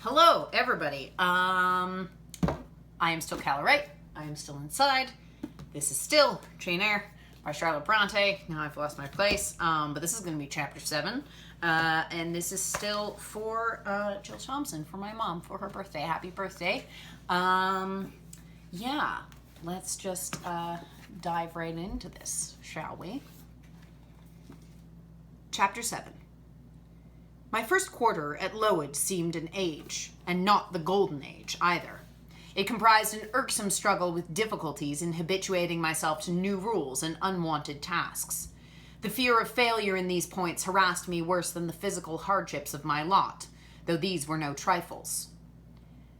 Hello, everybody. I am still Calorite. I am still inside. This is still Jane Eyre by Charlotte Bronte. Now I've lost my place. But this is going to be chapter 7. And this is still for Jill Thompson, for my mom, for her birthday. Happy birthday. Yeah, let's just dive right into this, shall we? Chapter 7. My first quarter at Lowood seemed an age, and not the golden age either. It comprised an irksome struggle with difficulties in habituating myself to new rules and unwanted tasks. The fear of failure in these points harassed me worse than the physical hardships of my lot, though these were no trifles.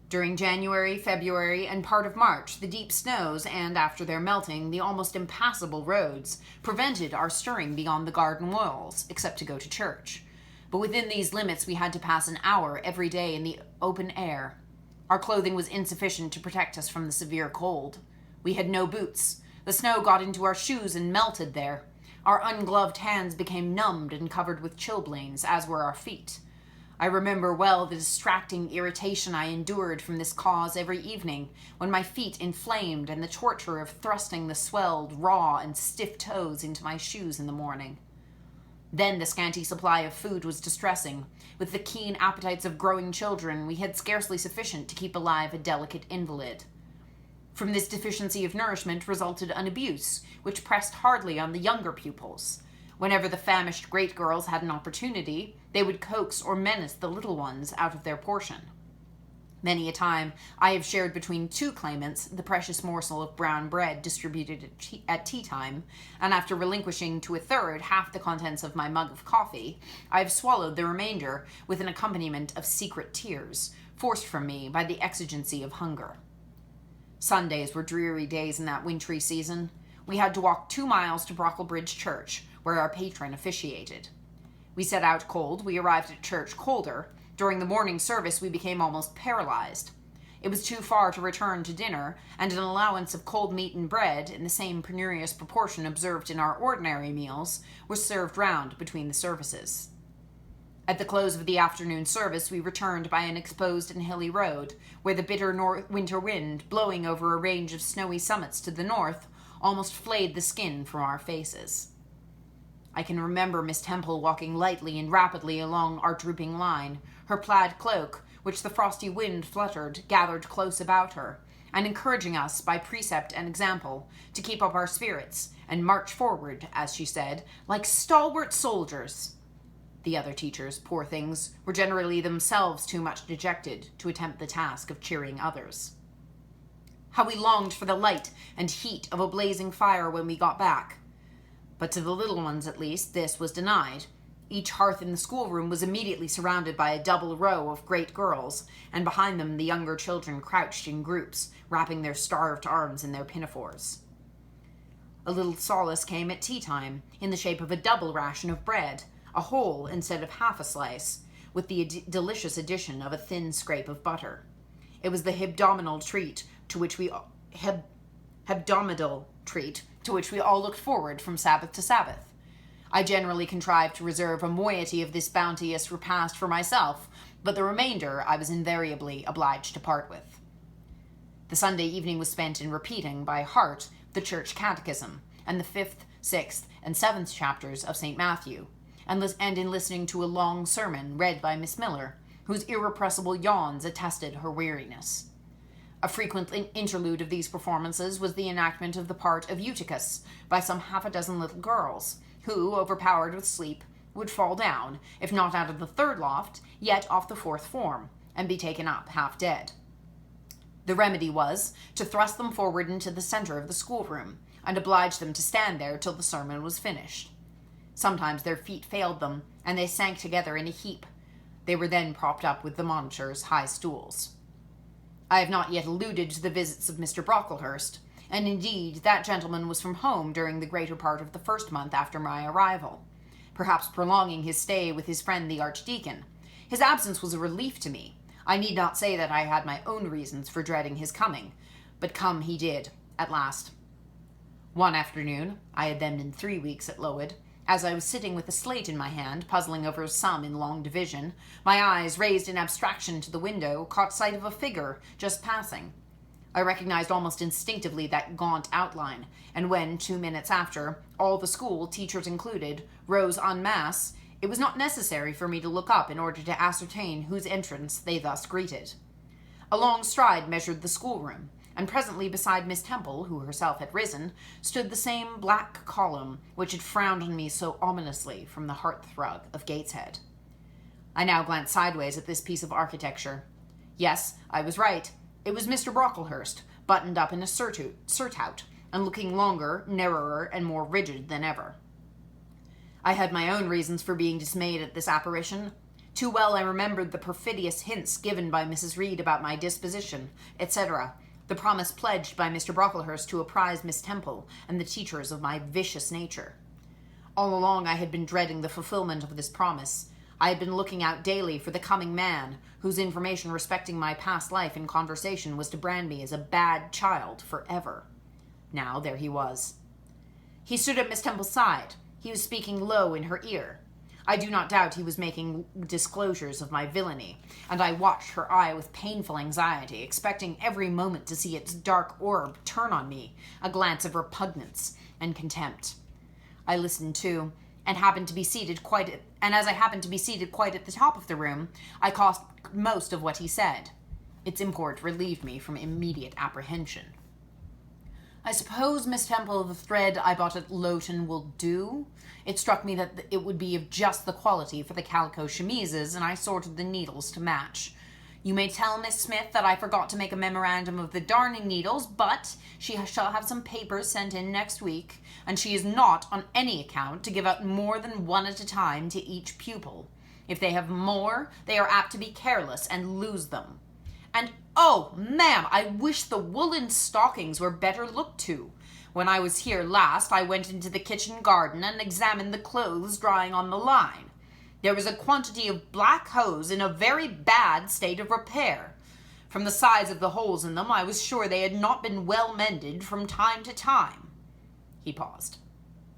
During January, February, and part of March, the deep snows and, after their melting, the almost impassable roads prevented our stirring beyond the garden walls, except to go to church. But within these limits we had to pass an hour every day in the open air. Our clothing was insufficient to protect us from the severe cold. We had no boots. The snow got into our shoes and melted there. Our ungloved hands became numbed and covered with chilblains, as were our feet. I remember well the distracting irritation I endured from this cause every evening, when my feet inflamed and the torture of thrusting the swelled, raw, and stiff toes into my shoes in the morning. Then the scanty supply of food was distressing. With the keen appetites of growing children, we had scarcely sufficient to keep alive a delicate invalid. From this deficiency of nourishment resulted an abuse, which pressed hardly on the younger pupils. Whenever the famished great girls had an opportunity, they would coax or menace the little ones out of their portion. Many a time I have shared between two claimants the precious morsel of brown bread distributed at tea time, and after relinquishing to a third half the contents of my mug of coffee, I have swallowed the remainder with an accompaniment of secret tears, forced from me by the exigency of hunger. Sundays were dreary days in that wintry season. We had to walk 2 miles to Brocklebridge Church, where our patron officiated. We set out cold, we arrived at church colder. During the morning service, we became almost paralyzed. It was too far to return to dinner, and an allowance of cold meat and bread, in the same penurious proportion observed in our ordinary meals, was served round between the services. At the close of the afternoon service, we returned by an exposed and hilly road, where the bitter winter wind, blowing over a range of snowy summits to the north, almost flayed the skin from our faces. I can remember Miss Temple walking lightly and rapidly along our drooping line, her plaid cloak, which the frosty wind fluttered, gathered close about her, and encouraging us by precept and example to keep up our spirits and march forward, as she said, like stalwart soldiers. The other teachers, poor things, were generally themselves too much dejected to attempt the task of cheering others. How we longed for the light and heat of a blazing fire when we got back. But to the little ones, at least, this was denied. Each hearth in the schoolroom was immediately surrounded by a double row of great girls, and behind them the younger children crouched in groups, wrapping their starved arms in their pinafores. A little solace came at tea time, in the shape of a double ration of bread, a whole instead of half a slice, with the delicious addition of a thin scrape of butter. It was the hebdomadal treat to which we all looked forward from Sabbath to Sabbath. I generally contrived to reserve a moiety of this bounteous repast for myself, but the remainder I was invariably obliged to part with. The Sunday evening was spent in repeating by heart the church catechism and the 5th, 6th, and 7th chapters of St. Matthew, and in listening to a long sermon read by Miss Miller, whose irrepressible yawns attested her weariness. A frequent interlude of these performances was the enactment of the part of Eutychus by some 6 little girls, who, overpowered with sleep, would fall down, if not out of the 3rd loft, yet off the 4th form, and be taken up half dead. The remedy was to thrust them forward into the center of the schoolroom, and oblige them to stand there till the sermon was finished. Sometimes their feet failed them, and they sank together in a heap. They were then propped up with the monitor's high stools. I have not yet alluded to the visits of Mr. Brocklehurst, and indeed that gentleman was from home during the greater part of the 1st month after my arrival, perhaps prolonging his stay with his friend the Archdeacon. His absence was a relief to me. I need not say that I had my own reasons for dreading his coming, but come he did, at last. One afternoon, I had then been 3 weeks at Lowood, As I was sitting with a slate in my hand, puzzling over a sum in long division, my eyes, raised in abstraction to the window, caught sight of a figure just passing. I recognized almost instinctively that gaunt outline, and when, 2 minutes after, all the school, teachers included, rose en masse, it was not necessary for me to look up in order to ascertain whose entrance they thus greeted. A long stride measured the schoolroom, and presently beside Miss Temple, who herself had risen, stood the same black column which had frowned on me so ominously from the hearthrug of Gateshead. I now glanced sideways at this piece of architecture. Yes, I was right. It was Mr. Brocklehurst, buttoned up in a surtout, and looking longer, narrower, and more rigid than ever. I had my own reasons for being dismayed at this apparition. Too well I remembered the perfidious hints given by Mrs. Reed about my disposition, etc., the promise pledged by Mr. Brocklehurst to apprise Miss Temple and the teachers of my vicious nature. All along I had been dreading the fulfillment of this promise. I had been looking out daily for the coming man, whose information respecting my past life and conversation was to brand me as a bad child forever. Now there he was. He stood at Miss Temple's side. He was speaking low in her ear. I do not doubt he was making disclosures of my villainy, and I watched her eye with painful anxiety, expecting every moment to see its dark orb turn on me, a glance of repugnance and contempt. I listened too, and as I happened to be seated quite at the top of the room, I caught most of what he said. Its import relieved me from immediate apprehension. I suppose, Miss Temple, the thread I bought at Lowton will do? It struck me that it would be of just the quality for the calico chemises, and I sorted the needles to match. You may tell Miss Smith that I forgot to make a memorandum of the darning needles, but she shall have some papers sent in next week, and she is not, on any account, to give out more than one at a time to each pupil. If they have more, they are apt to be careless and lose them. And, oh, ma'am, I wish the woolen stockings were better looked to. When I was here last, I went into the kitchen garden and examined the clothes drying on the line. There was a quantity of black hose in a very bad state of repair. From the size of the holes in them, I was sure they had not been well mended from time to time. He paused.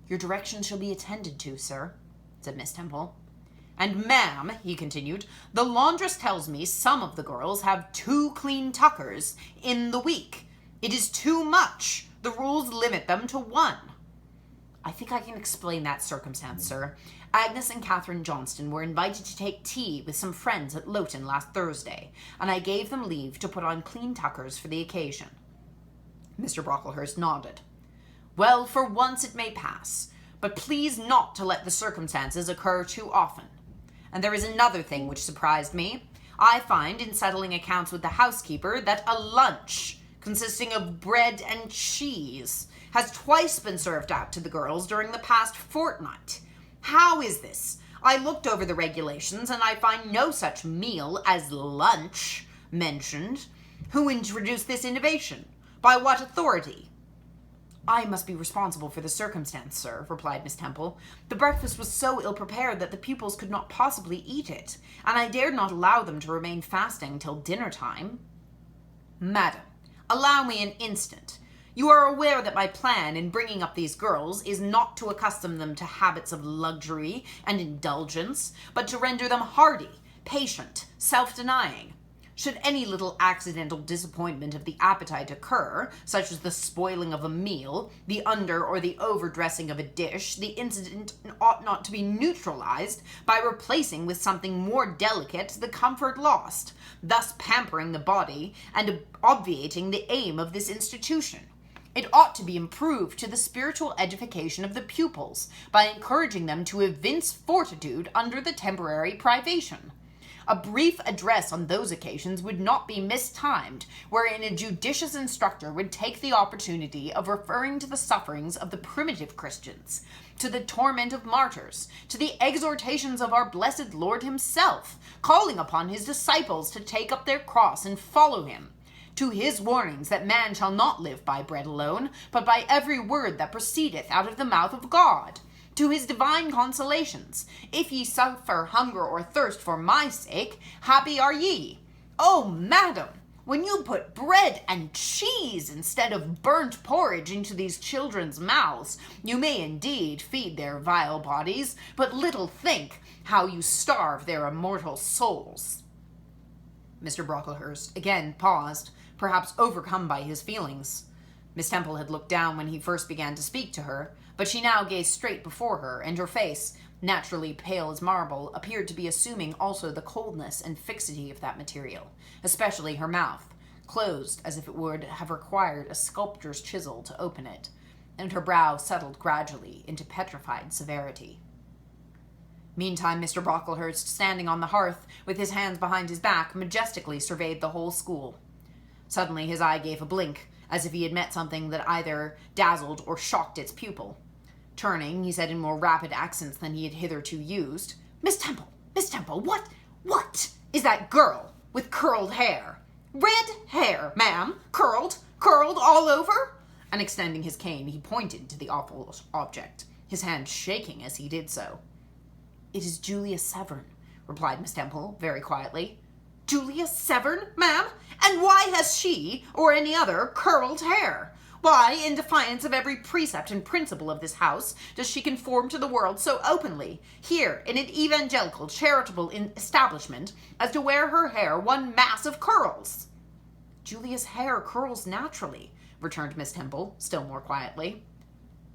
Your directions shall be attended to, sir, said Miss Temple. And, ma'am, he continued, the laundress tells me some of the girls have 2 clean tuckers in the week. It is too much. The rules limit them to 1. I think I can explain that circumstance, sir. Agnes and Catherine Johnston were invited to take tea with some friends at Lowton last Thursday, and I gave them leave to put on clean tuckers for the occasion. Mr. Brocklehurst nodded. Well, for once it may pass, but please not to let the circumstances occur too often. And there is another thing which surprised me. I find, in settling accounts with the housekeeper, that a lunch consisting of bread and cheese has twice been served out to the girls during the past fortnight. How is this? I looked over the regulations, and I find no such meal as lunch mentioned. Who introduced this innovation? By what authority? I must be responsible for the circumstance, sir, replied Miss Temple. The breakfast was so ill-prepared that the pupils could not possibly eat it, and I dared not allow them to remain fasting till dinner-time. Madam, allow me an instant. You are aware that my plan in bringing up these girls is not to accustom them to habits of luxury and indulgence, but to render them hardy, patient, self-denying. Should any little accidental disappointment of the appetite occur, such as the spoiling of a meal, the under or the overdressing of a dish, the incident ought not to be neutralized by replacing with something more delicate the comfort lost, thus pampering the body and obviating the aim of this institution. It ought to be improved to the spiritual edification of the pupils by encouraging them to evince fortitude under the temporary privation. A brief address on those occasions would not be mistimed, wherein a judicious instructor would take the opportunity of referring to the sufferings of the primitive Christians, to the torment of martyrs, to the exhortations of our blessed Lord himself, calling upon his disciples to take up their cross and follow him, to his warnings that man shall not live by bread alone, but by every word that proceedeth out of the mouth of God, to his divine consolations. If ye suffer hunger or thirst for my sake, happy are ye. Oh, madam, When you put bread and cheese instead of burnt porridge into these children's mouths, you may indeed feed their vile bodies, but little think how you starve their immortal souls." Mr. Brocklehurst again paused, perhaps overcome by his feelings. Miss Temple had looked down when he first began to speak to her, but she now gazed straight before her, and her face, naturally pale as marble, appeared to be assuming also the coldness and fixity of that material, especially her mouth, closed as if it would have required a sculptor's chisel to open it, and her brow settled gradually into petrified severity. Meantime, Mr. Brocklehurst, standing on the hearth, with his hands behind his back, majestically surveyed the whole school. Suddenly his eye gave a blink, as if he had met something that either dazzled or shocked its pupil. Turning, he said in more rapid accents than he had hitherto used, Miss Temple, what is that girl with curled hair? Red hair, ma'am, curled all over?" And extending his cane, he pointed to the awful object, his hand shaking as he did so. "It is Julia Severn," replied Miss Temple, very quietly. "Julia Severn, ma'am? And why has she, or any other, curled hair? Why, in defiance of every precept and principle of this house, does she conform to the world so openly, here in an evangelical charitable establishment, as to wear her hair one mass of curls?" "Julia's hair curls naturally," returned Miss Temple, still more quietly.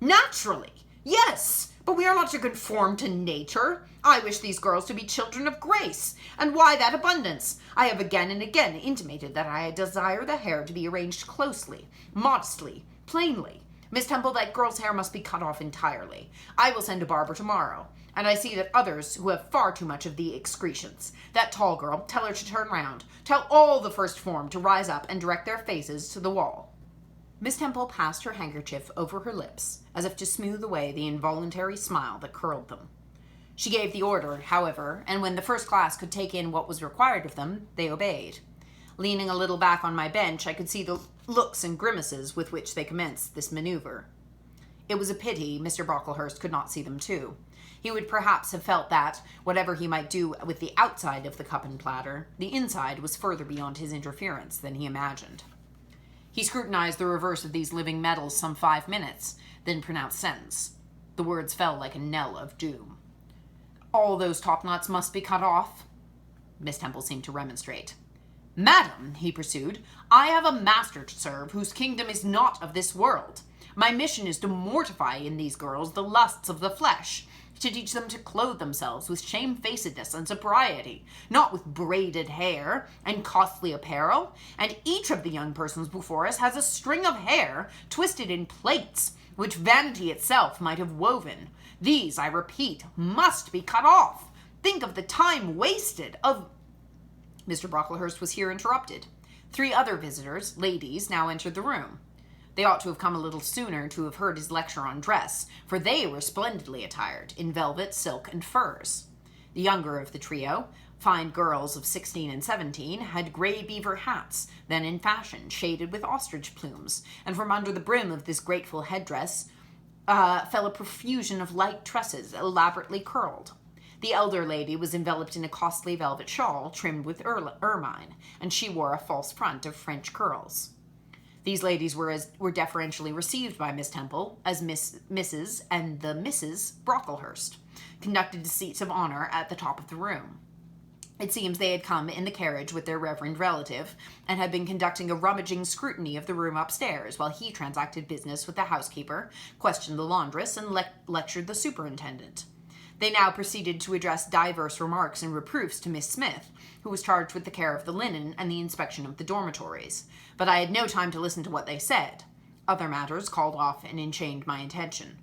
"Naturally, yes, but we are not to conform to nature. I wish these girls to be children of grace. And why that abundance? I have again and again intimated that I desire the hair to be arranged closely, modestly, plainly. Miss Temple, that girl's hair must be cut off entirely. I will send a barber tomorrow. And I see that others who have far too much of the excretions. That tall girl, tell her to turn round. Tell all the first form to rise up and direct their faces to the wall." Miss Temple passed her handkerchief over her lips, as if to smooth away the involuntary smile that curled them. She gave the order, however, and when the first class could take in what was required of them, they obeyed. Leaning a little back on my bench, I could see the looks and grimaces with which they commenced this maneuver. It was a pity Mr. Brocklehurst could not see them too. He would perhaps have felt that, whatever he might do with the outside of the cup and platter, the inside was further beyond his interference than he imagined. He scrutinized the reverse of these living metals some 5 minutes, then pronounced sentence. The words fell like a knell of doom. "All those top-knots must be cut off?" Miss Temple seemed to remonstrate. "Madam," he pursued, "I have a master to serve whose kingdom is not of this world. My mission is to mortify in these girls the lusts of the flesh, to teach them to clothe themselves with shamefacedness and sobriety, not with braided hair and costly apparel, and each of the young persons before us has a string of hair twisted in plaits, which vanity itself might have woven. These, I repeat, must be cut off. Think of the time wasted, of—" Mr. Brocklehurst was here interrupted. 3 other visitors, ladies, now entered the room. They ought to have come a little sooner to have heard his lecture on dress, for they were splendidly attired, in velvet, silk, and furs. The younger of the trio, fine girls of 16 and 17, had gray beaver hats, then in fashion, shaded with ostrich plumes, and from under the brim of this graceful headdress fell a profusion of light tresses, elaborately curled. The elder lady was enveloped in a costly velvet shawl, trimmed with ermine, and she wore a false front of French curls. These ladies were deferentially received by Miss Temple as Mrs. and the Misses Brocklehurst, conducted to seats of honor at the top of the room. It seems they had come in the carriage with their reverend relative, and had been conducting a rummaging scrutiny of the room upstairs, while he transacted business with the housekeeper, questioned the laundress, and lectured the superintendent. They now proceeded to address divers remarks and reproofs to Miss Smith, who was charged with the care of the linen and the inspection of the dormitories, but I had no time to listen to what they said. Other matters called off and enchained my attention.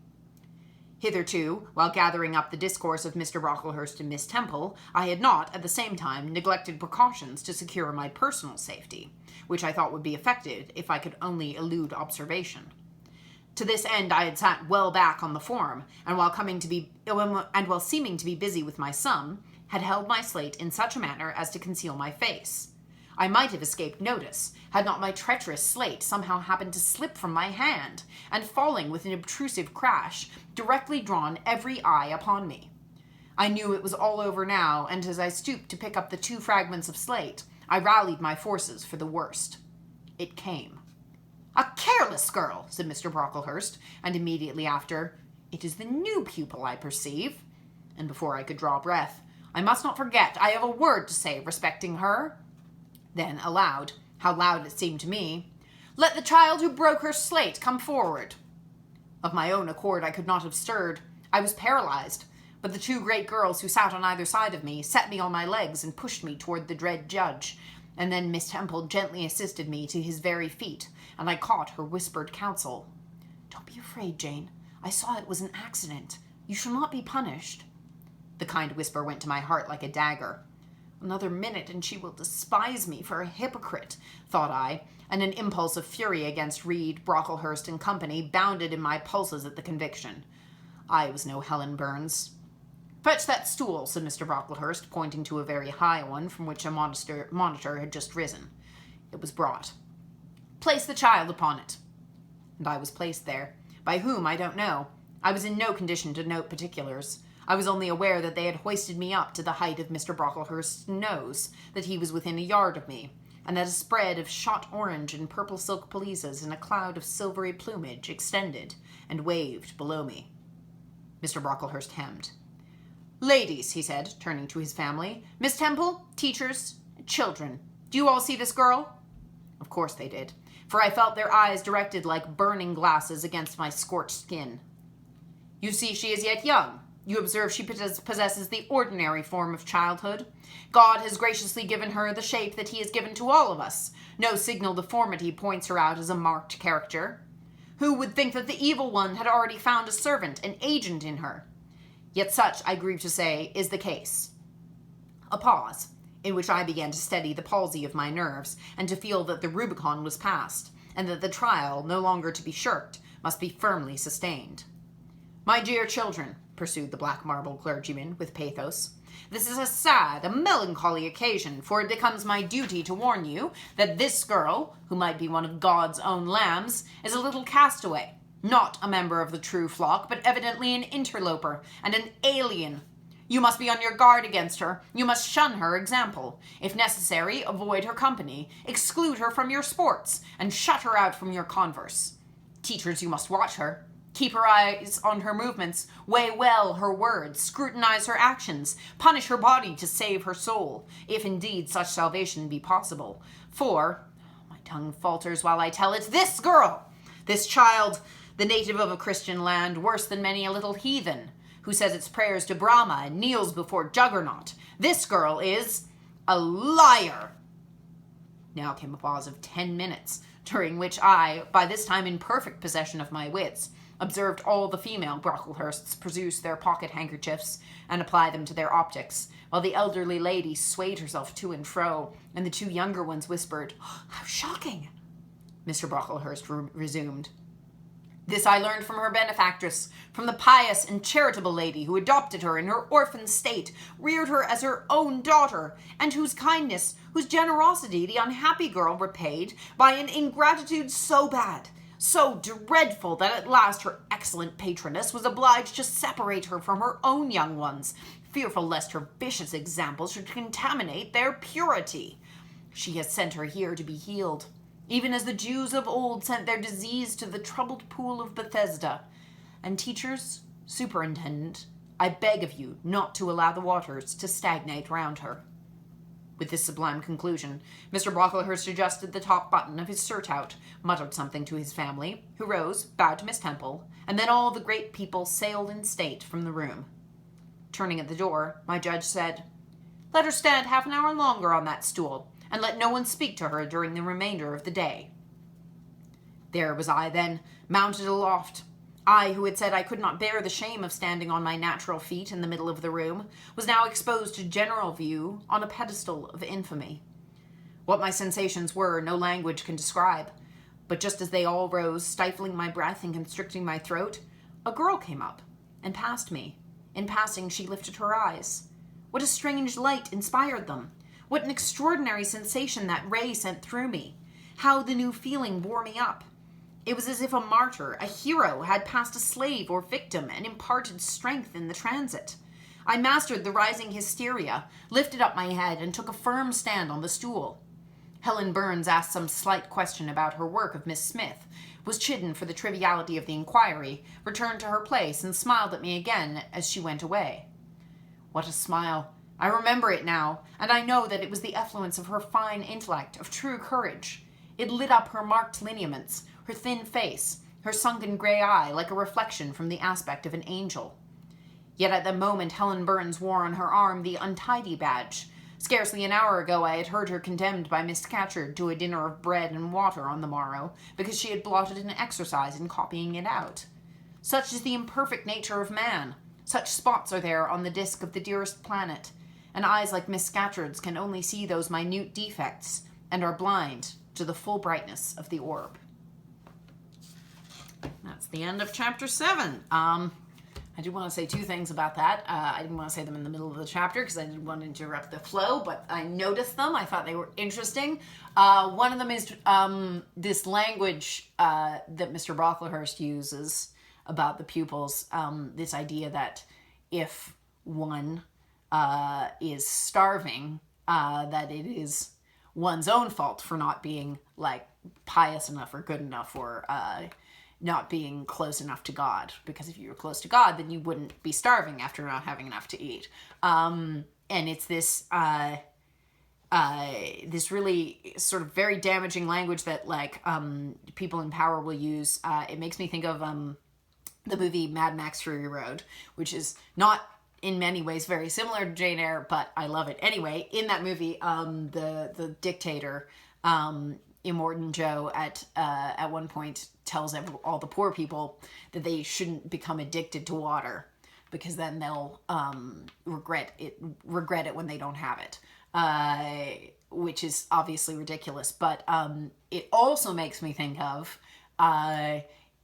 Hitherto, while gathering up the discourse of Mr. Brocklehurst and Miss Temple, I had not, at the same time, neglected precautions to secure my personal safety, which I thought would be effected if I could only elude observation. To this end I had sat well back on the form, and while seeming to be busy with my sum, had held my slate in such a manner as to conceal my face. I might have escaped notice, had not my treacherous slate somehow happened to slip from my hand, and falling with an obtrusive crash, directly drawn every eye upon me. I knew it was all over now, and as I stooped to pick up the 2 fragments of slate, I rallied my forces for the worst. It came. "A careless girl," said Mr. Brocklehurst, and immediately after, "It is the new pupil, I perceive." And before I could draw breath, "I must not forget I have a word to say respecting her." Then aloud, how loud it seemed to me, "Let the child who broke her slate come forward." Of my own accord I could not have stirred. I was paralyzed, but the two great girls who sat on either side of me set me on my legs and pushed me toward the dread judge, and then Miss Temple gently assisted me to his very feet, and I caught her whispered counsel. "Don't be afraid, Jane. I saw it was an accident. You shall not be punished." The kind whisper went to my heart like a dagger. Another minute and she will despise me for a hypocrite, thought I, and an impulse of fury against Reed, Brocklehurst, and company bounded in my pulses at the conviction. I was no Helen Burns. "Fetch that stool," said Mr. Brocklehurst, pointing to a very high one from which a monitor had just risen. It was brought. "Place the child upon it." And I was placed there. By whom, I don't know. I was in no condition to note particulars. I was only aware that they had hoisted me up to the height of Mr. Brocklehurst's nose, that he was within a yard of me, and that a spread of shot orange and purple silk pelisses in a cloud of silvery plumage extended and waved below me. Mr. Brocklehurst hemmed. "Ladies," he said, turning to his family, "Miss Temple, teachers, children, do you all see this girl?" Of course they did, for I felt their eyes directed like burning glasses against my scorched skin. "You see she is yet young. You observe she possesses the ordinary form of childhood. God has graciously given her the shape that he has given to all of us. No signal deformity points her out as a marked character. Who would think that the evil one had already found a servant, an agent in her? Yet such, I grieve to say, is the case." A pause, in which I began to steady the palsy of my nerves, and to feel that the Rubicon was passed, and that the trial, no longer to be shirked, must be firmly sustained. "My dear children," pursued the black marble clergyman with pathos, "this is a sad, a melancholy occasion, for it becomes my duty to warn you that this girl, who might be one of God's own lambs, is a little castaway, not a member of the true flock, but evidently an interloper and an alien. You must be on your guard against her. You must shun her example. If necessary, avoid her company, exclude her from your sports, and shut her out from your converse. Teachers, you must watch her. Keep her eyes on her movements, weigh well her words, scrutinize her actions, punish her body to save her soul, if indeed such salvation be possible. For, my tongue falters while I tell it, this girl, this child, the native of a Christian land, worse than many a little heathen, who says its prayers to Brahma and kneels before Juggernaut, this girl is a liar." Now came a pause of 10 minutes, during which I, by this time in perfect possession of my wits, observed all the female Brocklehursts produce their pocket handkerchiefs and apply them to their optics, while the elderly lady swayed herself to and fro, and the two younger ones whispered, "How shocking!" Mr. Brocklehurst resumed. "This I learned from her benefactress, from the pious and charitable lady who adopted her in her orphan state, reared her as her own daughter, and whose kindness, whose generosity the unhappy girl repaid by an ingratitude so bad, so dreadful, that at last her excellent patroness was obliged to separate her from her own young ones, fearful lest her vicious example should contaminate their purity. She has sent her here to be healed, even as the Jews of old sent their disease to the troubled pool of Bethesda. And teachers, superintendent, I beg of you not to allow the waters to stagnate round her." With this sublime conclusion, Mr. Brocklehurst adjusted the top button of his surtout, muttered something to his family, who rose, bowed to Miss Temple, and then all the great people sailed in state from the room. Turning at the door, my judge said, "Let her stand half an hour longer on that stool, and let no one speak to her during the remainder of the day." There was I then, mounted aloft. I, who had said I could not bear the shame of standing on my natural feet in the middle of the room, was now exposed to general view on a pedestal of infamy. What my sensations were, no language can describe, but just as they all rose, stifling my breath and constricting my throat, a girl came up and passed me. In passing, she lifted her eyes. What a strange light inspired them! What an extraordinary sensation that ray sent through me! How the new feeling bore me up! It was as if a martyr, a hero, had passed a slave or victim and imparted strength in the transit. I mastered the rising hysteria, lifted up my head, and took a firm stand on the stool. Helen Burns asked some slight question about her work of Miss Smith, was chidden for the triviality of the inquiry, returned to her place, and smiled at me again as she went away. What a smile! I remember it now, and I know that it was the effluence of her fine intellect, of true courage. It lit up her marked lineaments, her thin face, her sunken grey eye, like a reflection from the aspect of an angel. Yet at the moment Helen Burns wore on her arm the untidy badge. Scarcely an hour ago I had heard her condemned by Miss Scatcherd to a dinner of bread and water on the morrow, because she had blotted an exercise in copying it out. Such is the imperfect nature of man. Such spots are there on the disk of the dearest planet, and eyes like Miss Scatcherd's can only see those minute defects, and are blind to the full brightness of the orb. That's the end of chapter 7. I do want to say 2 things about that. I didn't want to say them in the middle of the chapter because I didn't want to interrupt the flow, but I noticed them. I thought they were interesting. One of them is this language that Mr. Brocklehurst uses about the pupils, this idea that if one is starving, that it is one's own fault for not being like pious enough or good enough or not being close enough to God, because if you were close to God, then you wouldn't be starving after not having enough to eat. And it's this this really sort of very damaging language that like people in power will use. It makes me think of the movie Mad Max Fury Road, which is not in many ways very similar to Jane Eyre, but I love it. Anyway, in that movie, the dictator, Immortan Joe, at one point tells all the poor people that they shouldn't become addicted to water, because then they'll regret it when they don't have it, which is obviously ridiculous. But it also makes me think of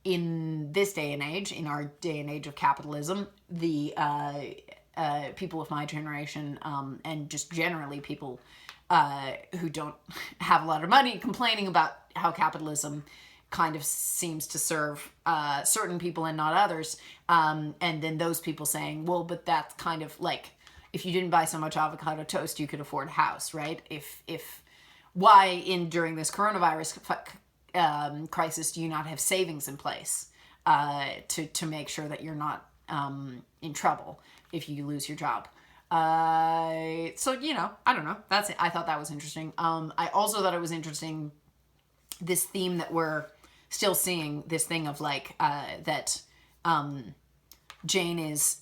in this day and age, in our day and age of capitalism, the people of my generation, and just generally people who don't have a lot of money, complaining about how capitalism kind of seems to serve certain people and not others. And then those people saying, well, but that's kind of like, if you didn't buy so much avocado toast, you could afford a house, right? Why during this coronavirus crisis do you not have savings in place to make sure that you're not in trouble if you lose your job? So, I don't know. That's it. I thought that was interesting. I also thought it was interesting, this theme that we're still seeing, this thing of like, that Jane is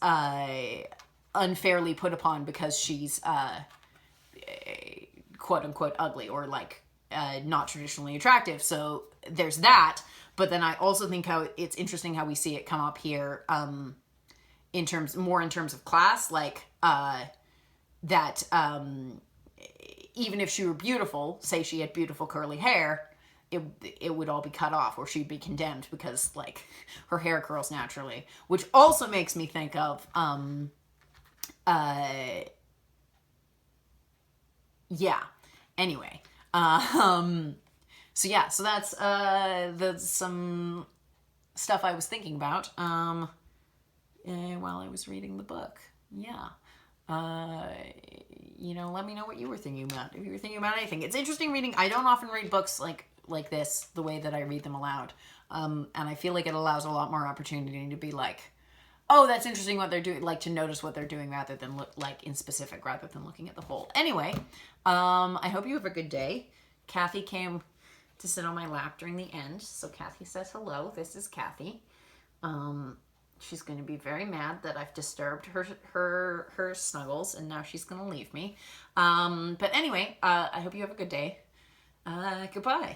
unfairly put upon because she's quote unquote ugly, or like not traditionally attractive. So there's that. But then I also think how it's interesting how we see it come up here in terms of class, like that even if she were beautiful, say she had beautiful curly hair, it would all be cut off, or she'd be condemned because like her hair curls naturally, which also makes me think of anyway, so that's some stuff I was thinking about while I was reading the book. Let me know what you were thinking about, if you were thinking about anything. It's interesting reading. I don't often read books like this, the way that I read them aloud. And I feel like it allows a lot more opportunity to be like, oh, that's interesting what they're doing, like to notice what they're doing rather than look like in specific, rather than looking at the whole. Anyway, I hope you have a good day. Kathy came to sit on my lap during the end. So Kathy says hello. This is Kathy. She's going to be very mad that I've disturbed her snuggles, and now she's going to leave me. But anyway, I hope you have a good day. Goodbye.